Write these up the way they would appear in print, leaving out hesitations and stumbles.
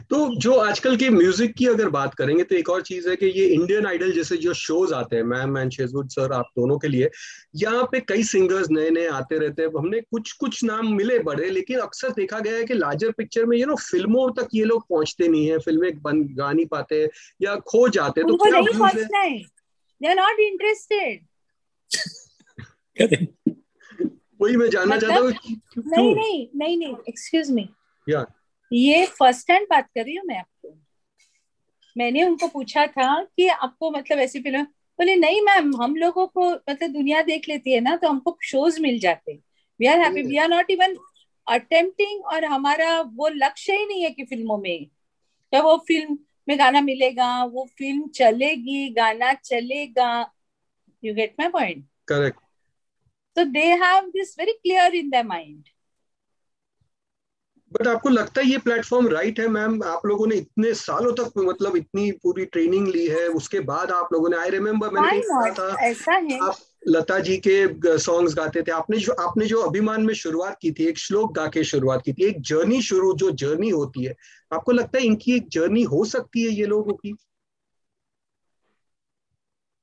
तो जो आजकल के म्यूजिक की अगर बात करेंगे तो एक और चीज है कि ये इंडियन आइडल जैसे जो शोज आते हैं, मैम एंड शेजवुड सर, आप दोनों के लिए यहाँ पे कई सिंगर्स नए नए आते रहते हैं। हमने कुछ कुछ नाम मिले बड़े, लेकिन अक्सर देखा गया है कि लार्जर पिक्चर में फिल्मों तक ये लोग पहुंचते नहीं है, फिल्में बन गा नहीं पाते या खो जाते। तो उनको क्या नहीं व्यूज है? पहुंचना है, दे आर नॉट इंटरेस्टेड। वही मैं जानना चाहता मतलब हूँ क्यों। नहीं नहीं नहीं नहीं, एक्सक्यूज मी, या ये फर्स्ट हैंड बात कर रही हूँ मैं आपको। मैंने उनको पूछा था कि आपको मतलब ऐसी फिल्म, बोले नहीं मैम, हम लोगों को मतलब दुनिया देख लेती है ना, तो हमको शोज मिल जाते, we are happy, we are not even attempting, और हमारा वो लक्ष्य ही नहीं है कि फिल्मों में, क्या वो फिल्म में गाना मिलेगा, वो फिल्म चलेगी, गाना चलेगा। You get my point? Correct. तो they have this very clear in their mind. But आपको लगता है ये प्लेटफॉर्म राइट है मैम? आप लोगों ने इतने सालों तक मतलब इतनी पूरी ट्रेनिंग ली है, उसके बाद आप लोगों ने, आई रिमेम्बर मैंने व्हाई कहीं पढ़ा नॉट, था ऐसा है। आप लता जी के सॉन्ग्स गाते थे। आपने जो अभिमान में शुरुआत की थी, एक श्लोक गा के शुरुआत की थी, एक जर्नी शुरू, जो जर्नी होती है, आपको लगता है इनकी एक जर्नी हो सकती है ये लोगों की?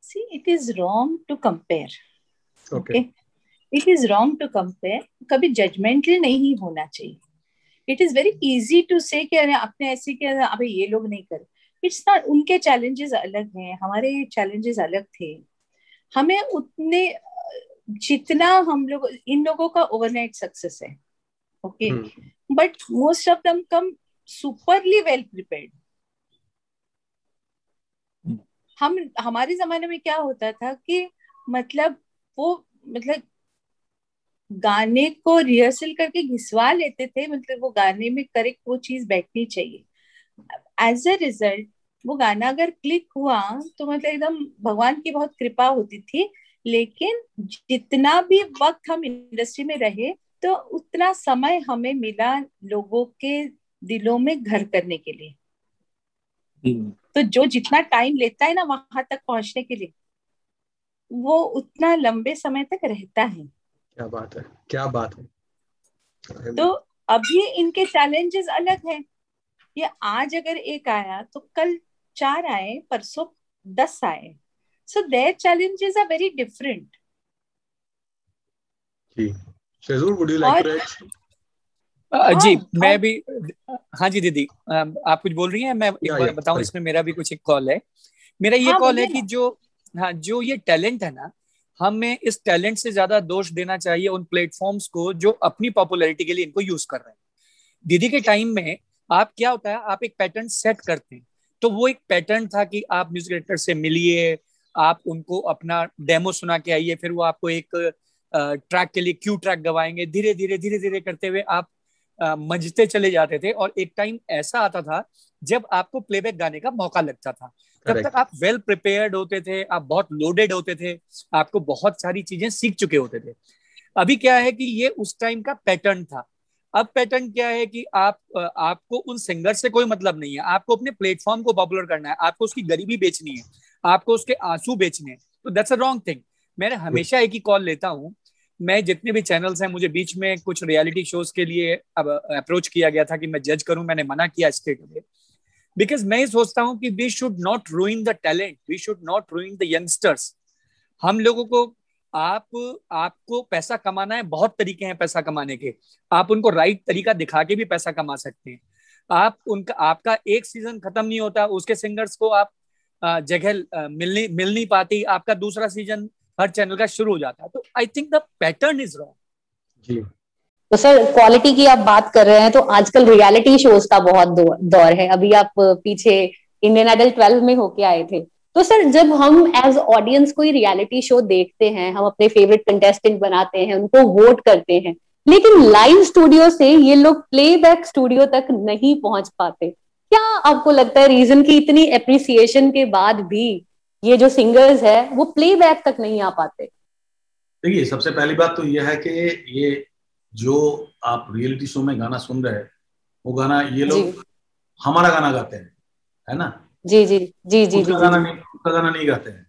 See, it is wrong to compare. Okay. Okay, it is wrong to compare. कभी जजमेंटल नहीं होना चाहिए। It is very easy to say कि अरे आपने ऐसे किया, अबे ये लोग नहीं कर। इट्स नॉट, उनके चैलेंजेस अलग हैं, हमारे चैलेंजेस अलग थे। हमें उतने, जितना हम लोग, इन लोगों का ओवरनाइट सक्सेस है, okay, hmm. But most of them come सुपरली well prepared. हम, हमारे जमाने में क्या होता था कि मतलब वो, मतलब गाने को रिहर्सल करके घिसवा लेते थे, मतलब वो गाने में करेक्ट वो चीज बैठनी चाहिए। एज अ रिजल्ट वो गाना अगर क्लिक हुआ तो मतलब एकदम भगवान की बहुत कृपा होती थी। लेकिन जितना भी वक्त हम इंडस्ट्री में रहे, तो उतना समय हमें मिला लोगों के दिलों में घर करने के लिए। तो जो जितना टाइम लेता है ना वहां तक पहुंचने के लिए, वो उतना लंबे समय तक रहता है। क्या बात है, क्या बात है। तो अभी इनके चैलेंजेस अलग हैं। ये आज अगर एक आया तो कल चार आए, परसों 10 आए। So their challenges are very different. जी, शेजूर, वुड यू लाइक और टू ऐड? हाँ, जी मैं और भी। हाँ जी दीदी, आप कुछ बोल रही हैं, मैं एक बार या बताऊं, सॉरी। इसमें मेरा भी कुछ एक कॉल है। मेरा ये हाँ कॉल है बोलिए कि ना। जो, हाँ, जो ये टैलेंट है ना, हमें इस टैलेंट से ज्यादा दोष देना चाहिए उन प्लेटफॉर्म्स को जो अपनी पॉपुलैरिटी के लिए इनको यूज कर रहे हैं। दीदी के टाइम में आप, क्या होता है, आप एक पैटर्न सेट करते हैं। तो वो एक पैटर्न था कि आप म्यूजिक डायरेक्टर से मिलिए, आप उनको अपना डेमो सुना के आइए, फिर वो आपको एक ट्रैक के लिए क्यू ट्रैक गवाएंगे, धीरे धीरे करते हुए आप मंझते चले जाते थे। और एक टाइम ऐसा आता था जब आपको प्लेबैक गाने का मौका लगता था। जब तक करेक्ट। आप वेल प्रिपेयर्ड होते थे, आप बहुत लोडेड होते थे, आपको बहुत सारी चीजें सीख चुके होते थे। अभी क्या है कि ये उस टाइम का पैटर्न था। अब पैटर्न क्या है कि आपको उन सिंगर से कोई मतलब नहीं है, आपको अपने प्लेटफॉर्म को पॉपुलर करना है, आपको उसकी गरीबी बेचनी है, आपको उसके आंसू बेचने हैं। तो दैट्स अ रॉन्ग थिंग। मैंने हमेशा एक ही कॉल लेता हूँ। मैं जितने भी चैनल्स हैं, मुझे बीच में कुछ रियलिटी शोज के लिए अब अप्रोच किया गया था कि मैं जज करूं, मैंने मना किया स्ट्रेट अवे। बिकॉज मैं ये सोचता हूँ कि we should not ruin the talent, we should not ruin the youngsters. हम लोगों को, आप, आपको पैसा कमाना है, बहुत तरीके हैं पैसा कमाने के। आप उनको राइट तरीका दिखा के भी पैसा कमा सकते हैं। आप उनका, आपका एक सीजन खत्म नहीं होता, उसके सिंगर्स को आप जगह मिल नहीं पाती, आपका दूसरा सीजन हर चैनल का शुरू हो जाता है। तो I think the pattern is wrong. जी। तो सर, क्वालिटी की आप बात कर रहे हैं तो आजकल रियलिटी शोज का बहुत दौर है। अभी आप पीछे इंडियन आइडल 12 में होके आए थे। तो सर, जब हम एज ऑडियंस कोई रियलिटी शो देखते हैं, हम अपने फेवरेट कंटेस्टेंट बनाते हैं, उनको वोट करते हैं, लेकिन लाइव स्टूडियो से ये लोग प्लेबैक स्टूडियो तक नहीं पहुंच पाते। क्या आपको लगता है रीजन की इतनी एप्रिसिएशन के बाद भी ये जो सिंगर्स है वो प्लेबैक तक नहीं आ पाते? देखिए, सबसे पहली बात तो यह है कि ये जो आप रियलिटी शो में गाना सुन रहे हैं, वो गाना ये जी लोग हमारा गाना गाते हैं, है ना? जी जी जी जी जी जी जी खुद का गाना नहीं गाते हैं।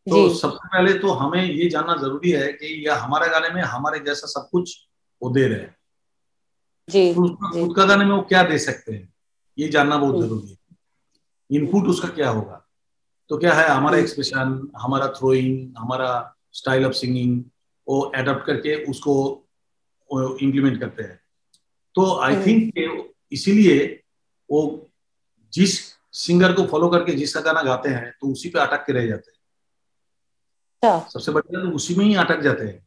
जी तो सबसे पहले तो हमें ये जानना जरूरी है कि यह हमारे गाने में हमारे जैसा सब कुछ वो दे रहे हैं। जी तो उसका जी खुद का गाने में वो क्या दे सकते हैं? ये जानना बहुत जरूरी है। इनपुट उसका क्या होगा, तो क्या है हमारा एक्सप्रेशन, हमारा थ्रोइंग, हमारा स्टाइल ऑफ सिंगिंग, वो अडॉप्ट करके उसको इम्प्लीमेंट करते हैं। तो आई थिंक इसीलिए वो जिस सिंगर को फॉलो करके जिसका गाना गाते हैं तो उसी पे अटक के रह जाते हैं। सबसे बढ़िया तो उसी में ही अटक जाते हैं।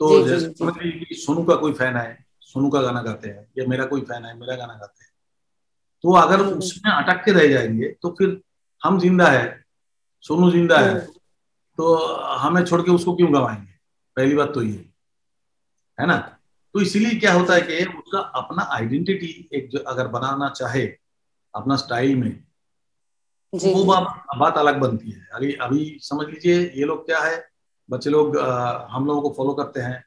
तो जैसे समझ लीजिए कि सोनू का कोई फैन है, सोनू का गाना गाते हैं, या मेरा कोई फैन है, मेरा गाना गाते हैं, तो अगर उसमें अटक के रह जाएंगे तो फिर हम जिंदा है, सोनू जिंदा है, तो हमें छोड़ के उसको क्यों गवाएंगे? पहली बात तो ये है ना। तो इसीलिए क्या होता है कि उसका अपना आइडेंटिटी एक जो अगर बनाना चाहे अपना स्टाइल में, तो वो बात अलग बनती है। अभी अभी समझ लीजिए ये लोग क्या है, बच्चे लोग हम लोगों को फॉलो करते हैं,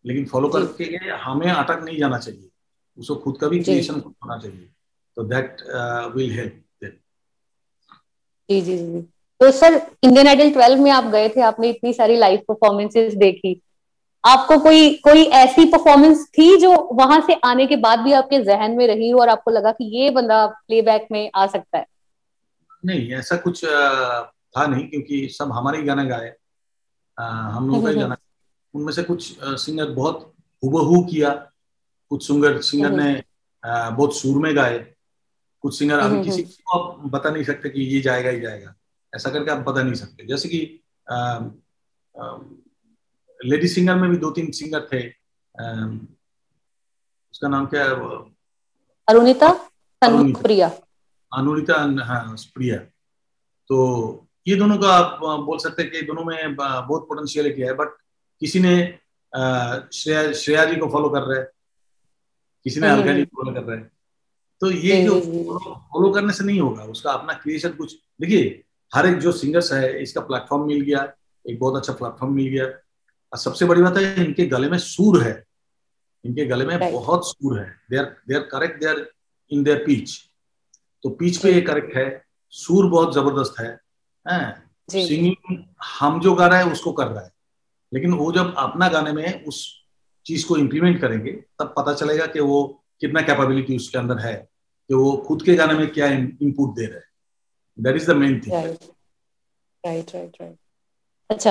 लेकिन फॉलो करके हमें अटक नहीं जाना चाहिए, उसको खुद का भी क्रिएशन होना चाहिए, तो दैट विल हेल्प। जी जी जी। तो सर इंडियन आइडल 12 में आप गए थे, आपने इतनी सारी लाइव परफॉर्मेंसेस देखी, आपको कोई ऐसी परफॉर्मेंस थी जो वहां से आने के बाद भी आपके जहन में रही और आपको लगा कि ये बंदा प्लेबैक में आ सकता है? नहीं, ऐसा कुछ था नहीं, क्योंकि सब हमारे ही गाना गाए, हम लोगों का ही गाना। उनमें से कुछ सिंगर बहुत हुबहू किया, कुछ सिंगर ने बहुत सुर में गाए, कुछ सिंगर अभी किसी को आप बता नहीं सकते कि ये जाएगा ही जाएगा, ऐसा करके आप बता नहीं सकते। जैसे कि लेडी सिंगर में भी 2-3 सिंगर थे, उसका नाम क्या है, अरुणिता प्रिया, हाँ प्रिया। तो ये दोनों का आप बोल सकते हैं कि दोनों में बहुत पोटेंशियलिटी है, बट किसी ने श्रेया जी को फॉलो कर रहे हैं, किसी ने अलका जी को फॉलो कर रहे हैं। तो ये जो फॉलो करने से नहीं होगा, उसका अपना क्रिएशन कुछ। देखिए हर एक जो सिंगर्स है, इसका प्लेटफॉर्म मिल गया, एक बहुत अच्छा प्लेटफॉर्म मिल गया, और सबसे बड़ी बात है इनके गले में सुर है, इनके गले में बहुत सुर है। They are correct, they are in their pitch, तो पिच पे ये करेक्ट है, सुर बहुत जबरदस्त है, सिंगिंग हम जो गा रहे हैं उसको कर रहा है, लेकिन वो जब अपना गाने में उस चीज को इम्प्लीमेंट करेंगे तब पता चलेगा कि वो कितना कैपेबिलिटी उसके अंदर है, कि वो खुद के गाने में क्या इनपुट दे रहे हैं। That is the main thing. Right right right. अच्छा,